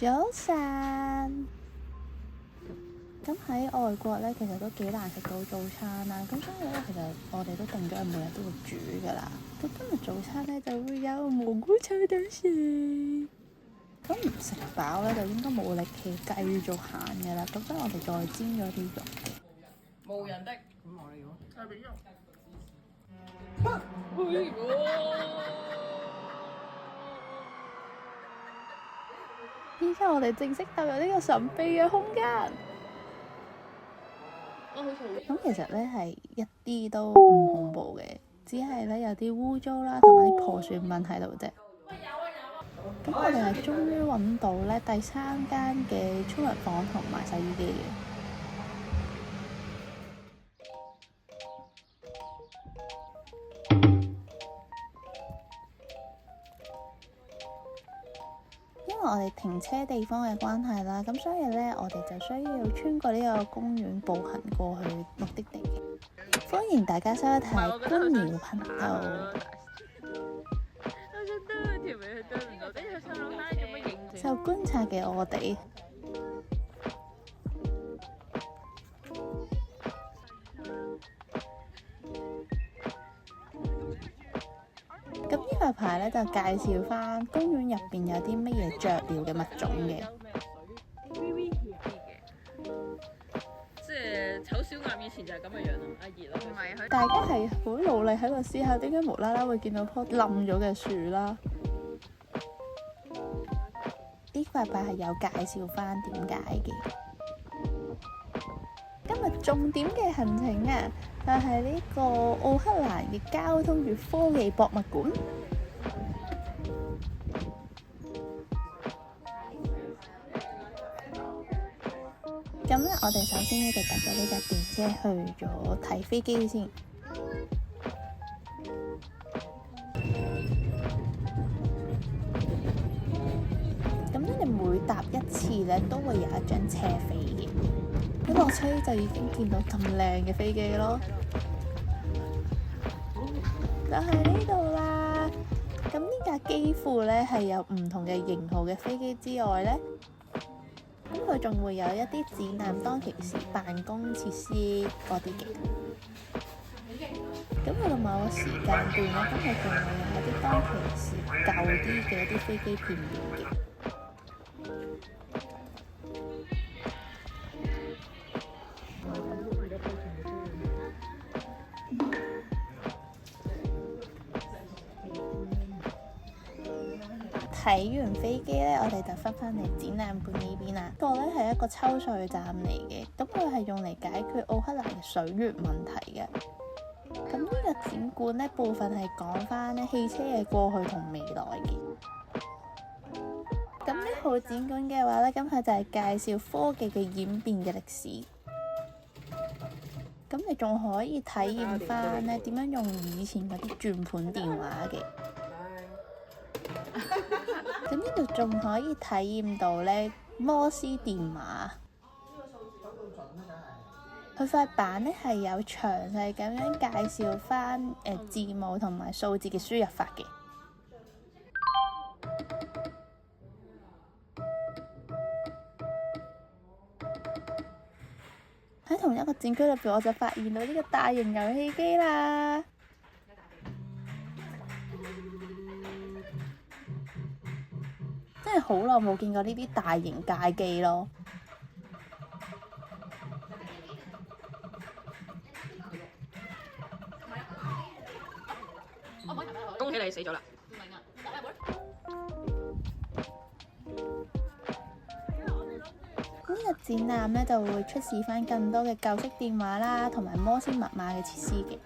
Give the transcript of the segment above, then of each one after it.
早晨。咁喺外國咧，其實都幾難食到早餐啦。咁所以咧，其實我哋都定咗係每日都會煮噶啦。咁今日早餐咧就會有蘑菇臭豆食。咁唔食飽咧，就應該冇力氣繼續行噶啦。咁所以我哋再煎咗啲肉嘅。無人的，咁我哋要係俾肉。依家我哋正式踏入呢個神秘嘅空間。咁其實咧係一啲都唔恐怖嘅，只係咧有啲污糟啦，同埋啲破損品喺度啫。咁我哋係終於揾到咧第3間嘅沖涼房同埋洗衣機嘅。因為我哋停車地方嘅關係啦，咁所以咧我哋就需要穿過呢個公園步行過去目的地嘅。歡迎大家收睇觀鳥頻道。受觀察嘅我哋，咁呢塊牌咧就介紹翻公園入邊有啲乜嘢雀鳥嘅物種嘅。即係醜小鴨以前就係咁嘅樣啦，阿熱咯。唔係佢。大家係好努力喺度思考點解無啦啦會見到棵冧咗嘅樹啦。呢塊牌係有介紹翻點解嘅。今日重點嘅行程啊，就係呢個奧克蘭嘅交通與科技博物館。咁咧，我哋首先咧就搭咗呢架電車去咗睇飛機先。咁咧，你每搭一次咧，都會有一張車飛嘅。一落車就已經見到咁靚嘅飛機咯，就係呢度啦。咁呢架機庫咧係有唔同嘅型號嘅飛機之外咧，咁佢仲會有一啲展覽當其時辦公設施嗰啲嘅。咁去到某個時間段咧，咁佢仲會有一啲當其時舊啲嘅一啲飛機片段嘅。睇完飛機咧，我哋就翻返嚟展覽館呢邊啦。呢個咧係一個抽水站嚟嘅，咁佢係用嚟解決奧克蘭嘅水源問題嘅。咁呢個展館咧部分係講翻咧汽車嘅過去同未來嘅。咁呢號展館嘅話咧，咁佢就係介紹科技嘅演變嘅歷史。咁你仲可以體驗翻咧點樣用以前嗰啲轉盤電話嘅。咁呢度仲可以體驗到咧摩斯電話。佢塊板咧係有詳細咁樣介紹翻字母同埋數字嘅輸入法嘅。喺同一個展區裏邊，我就發現到呢個大型遊戲機啦。真係好耐冇見過呢啲大型街機咯。恭喜你死咗啦！呢個展覽咧就會出示翻更多嘅舊式電話啦，同埋摩斯密碼嘅設施嘅。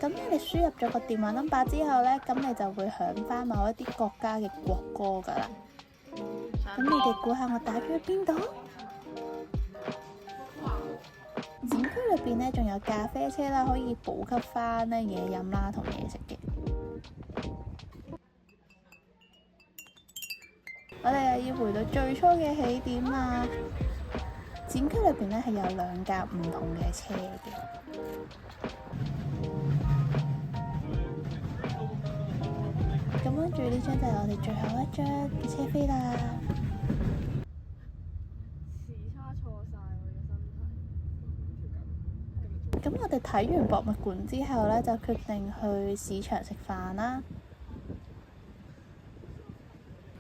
咁咧，你輸入咗個電話 number 之後咧，咁你就會響翻某一啲國家嘅國歌噶啦。咁你哋估下我打咗去邊度？展區裏邊咧仲有咖啡車啦，可以補給翻咧嘢飲啦同嘢食嘅。我哋又要回到最初嘅起點啦。展區裏邊咧係有2架唔同嘅車嘅。咁跟住呢張就係我哋最後一張嘅車飛啦。哋睇完博物館之後呢，就決定去市場食飯啦。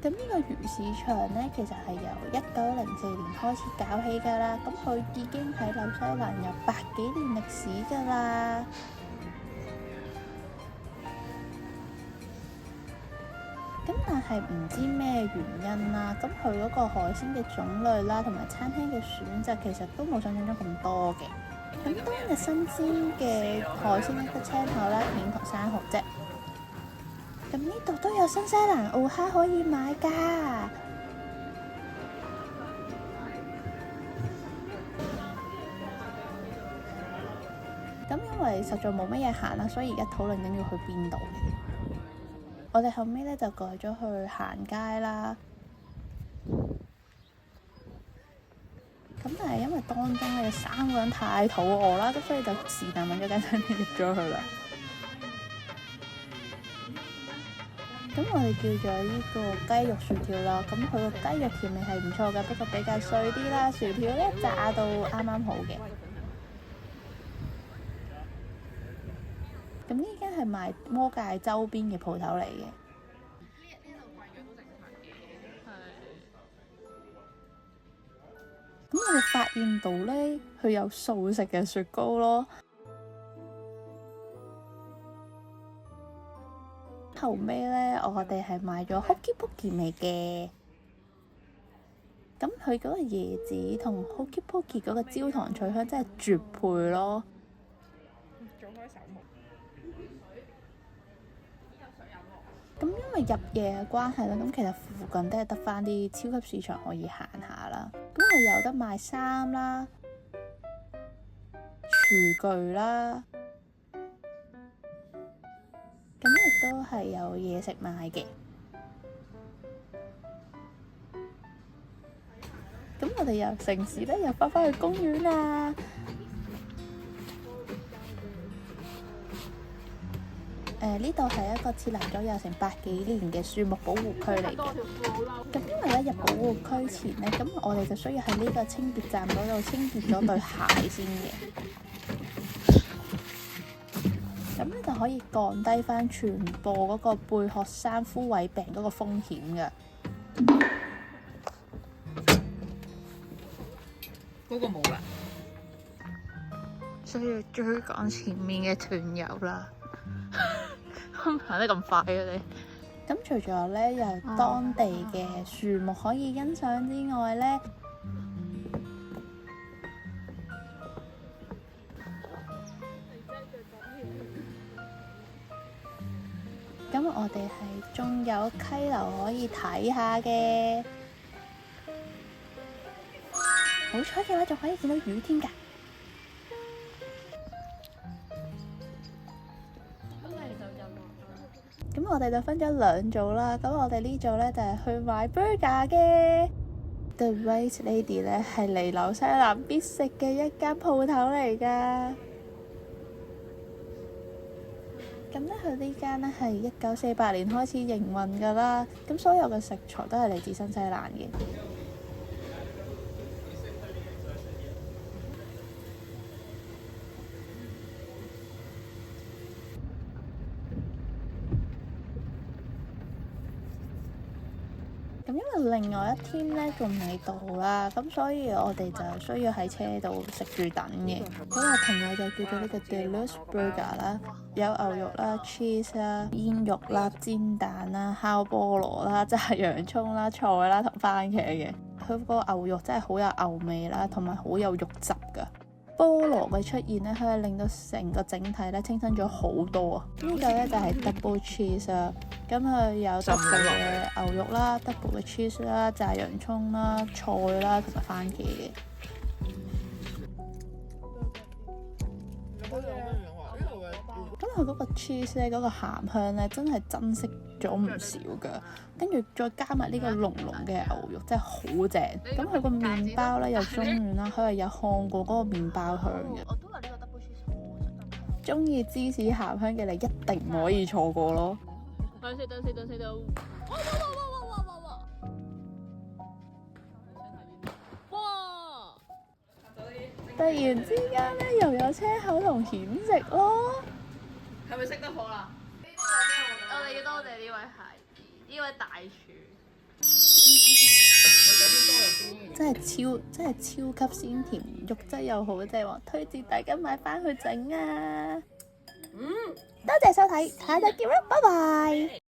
咁呢個魚市場呢，其實係由1904年開始搞起㗎啦。咁佢已經喺紐西蘭有100幾年歷史㗎啦。咁但係唔知咩原因啦，咁佢嗰個海鮮嘅種類啦，同埋餐廳嘅選擇其實都冇想象中咁多嘅。咁當日新鮮嘅海鮮得青口啦、片同生蠔啫。咁呢度都有新西蘭澳蝦可以買㗎。咁因為實在冇乜嘢行啦，所以而家討論緊要去邊度嘅。我哋後尾咧就改咗去行街啦。咁但係因為當中咧有3個人太肚餓啦，咁所以就是但揾咗間餐廳入咗去啦。咁我哋叫咗呢個雞肉薯條啦。咁佢個雞肉條味係唔錯嘅，不過比較碎啲啦。薯條咧炸到啱啱好嘅。咁呢間係賣魔界周邊嘅鋪頭嚟嘅。咁我哋發現到呢，佢有素食嘅雪糕咯。後尾呢，我哋係買咗 Hokey Pokey 味嘅。咁佢嗰個椰子同 Hokey Pokey 嗰個焦糖脆香真係絕配咯。咁因為入夜嘅關係啦，咁其實附近都係得返啲超級市場可以行下啦。咁佢有得賣衫啦、廚具啦，咁亦都係有嘢食賣嘅。咁我哋由城市咧又返去公園啦。呢度係一個設立咗有成100幾年嘅樹木保護區嚟嘅。咁因為咧入保護區前咧，咁我哋就需要喺呢個清潔站嗰度清潔咗對鞋先嘅。咁咧就可以降低翻傳播嗰個貝殼山枯萎病嗰個風險嘅。嗰個冇啦，所以要追趕前面嘅團友啦。行得咁快啊你！咁除咗咧有當地嘅樹木可以欣賞之外咧，咁我哋係仲有溪流可以睇下嘅。好彩嘅話，仲可以見到魚添㗎。咁我哋就分咗2組啦。咁我哋呢組咧就係去買 burger 嘅。The White Lady 咧係嚟紐西蘭必食嘅一間鋪頭嚟㗎。咁咧佢呢間咧係1948年開始營運㗎啦。咁所有嘅食材都係嚟自新西蘭嘅。咁因為另外一天咧仲未到啦，咁所以我哋就需要喺車度食住等嘅。咁我朋友就叫咗呢個 Deluxe Burger 啦，有牛肉啦、cheese 啦、煙肉啦、煎蛋啦、烤菠蘿啦、炸洋葱啦、菜啦同番茄嘅。佢個牛肉真係好有牛味啦，同埋好有肉汁㗎。菠蘿嘅出現咧，佢係令到成個整體咧清新咗好多啊！呢個咧就係 double cheese 啊，咁佢有 double 嘅牛肉啦、double 嘅 cheese 啦、炸洋葱啦、菜啦同埋番茄嘅。咁佢嗰個 cheese 咧，嗰個鹹香咧，真係珍惜咗唔少㗎。跟住再加埋呢個濃濃嘅牛肉，真係好正。咁佢個麵包咧又中軟啦，佢係有烘過嗰個麵包香嘅。我都話呢個 double cheese 好好食。中意芝士鹹香嘅你一定唔可以錯過咯。等先，哇！突然之間咧又有車口同顯食咯。係咪識得好啦？我哋要多謝呢位孩子，呢位大廚，真係超級鮮甜，肉質又好正喎，推薦大家買翻去整啊！多謝收睇，下集見啦，拜拜。